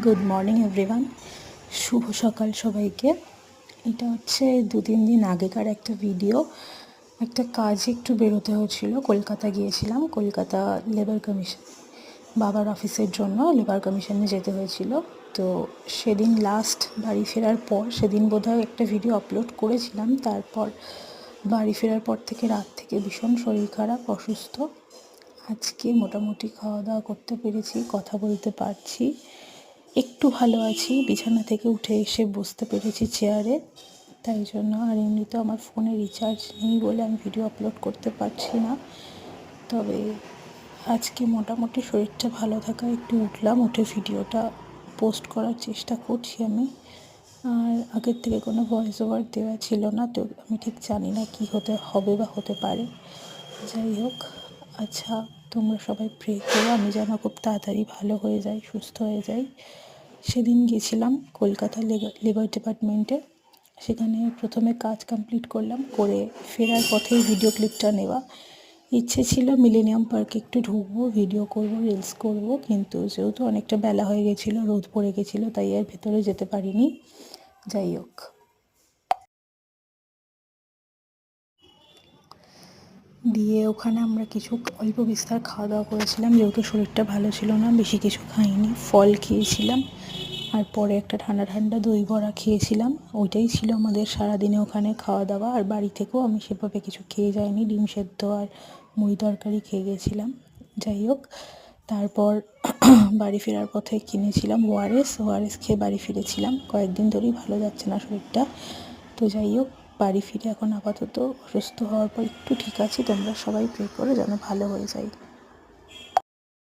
Good morning everyone, শুভ সকাল সবাইকে। এটা হচ্ছে 2-3 দিন আগেকার একটা ভিডিও। একটা কাজে একটু বেরোতে হয়েছিল, কলকাতা গিয়েছিলাম। কলকাতা লেবার কমিশন, বাবার অফিসের জন্য লেবার কমিশনে যেতে হয়েছিল। তো সেদিন লাস্ট বাড়ি ফেরার পর, সেদিন বোধহয় একটা ভিডিও আপলোড করেছিলাম। তারপর বাড়ি ফেরার পর থেকে রাত থেকে ভীষণ শরীর খারাপ, অসুস্থ। আজকে মোটামুটি খাওয়া দাওয়া করতে পেরেছি, কথা বলতে পারছি, একটু ভালো আছি। বিছানা থেকে উঠে এসে বসতে পেরেছি চেয়ারে, তাই জন্য। আর এমনিতেও আমার ফোনে রিচার্জ নেই বলে আমি ভিডিও আপলোড করতে পারছি না। তবে আজকে মোটামুটি শরীরটা ভালো থাকায় একটু উঠলাম, উঠে ভিডিওটা পোস্ট করার চেষ্টা করছি আমি। আর আগের থেকে কোনো ভয়েস ওভার দেওয়া ছিল না, তো আমি ঠিক জানি না কী হবে বা হতে পারে। যাই হোক, আচ্ছা, তোমরা সবাই প্রে করো আমি যেন খুব তাড়াতাড়ি ভালো হয়ে যাই, সুস্থ হয়ে যাই। সেদিন গেছিলাম কলকাতা লেবার ডিপার্টমেন্টে। সেখানে প্রথমে কাজ কমপ্লিট করলাম, করে ফেরার পথেই ভিডিও ক্লিপটা নেওয়া। ইচ্ছে ছিল মিলেনিয়াম পার্কে একটু ঢুকবো, ভিডিও করব, রিলস করব, কিন্তু যেহেতু অনেকটা বেলা হয়ে গেছিলো, রোদ পড়ে গেছিলো, তাই আর ভেতরে যেতে পারিনি। যাই হোক, দিয়ে ওখানে আমরা কিছু অল্প বিস্তার খাওয়া দাওয়া করেছিলাম, যেহেতু শরীরটা ভালো ছিল না, বেশি কিছু খাইনি। ফল খেয়েছিলাম, আর পরে একটা ঠান্ডা ঠান্ডা দই বড়া খেয়েছিলাম। ওইটাই ছিল আমাদের সারাদিনে ওখানে খাওয়া দাওয়া। আর বাড়ি থেকেও আমি সেভাবে কিছু খেয়ে যাইনি, ডিম সেদ্ধ আর মুড়ি তরকারি খেয়ে গেছিলাম। যাই হোক, তারপর বাড়ি ফেরার পথে কিনেছিলাম ওআরএস খেয়ে বাড়ি ফিরেছিলাম। কয়েকদিন ধরেই ভালো যাচ্ছে না শরীরটা। তো যাই হোক, বাড়ি ফিরে এখন আপাতত অসুস্থ হওয়ার পর একটু ঠিক আছি। তোমরা সবাই প্রে করো যেন ভালো হয়ে যাই।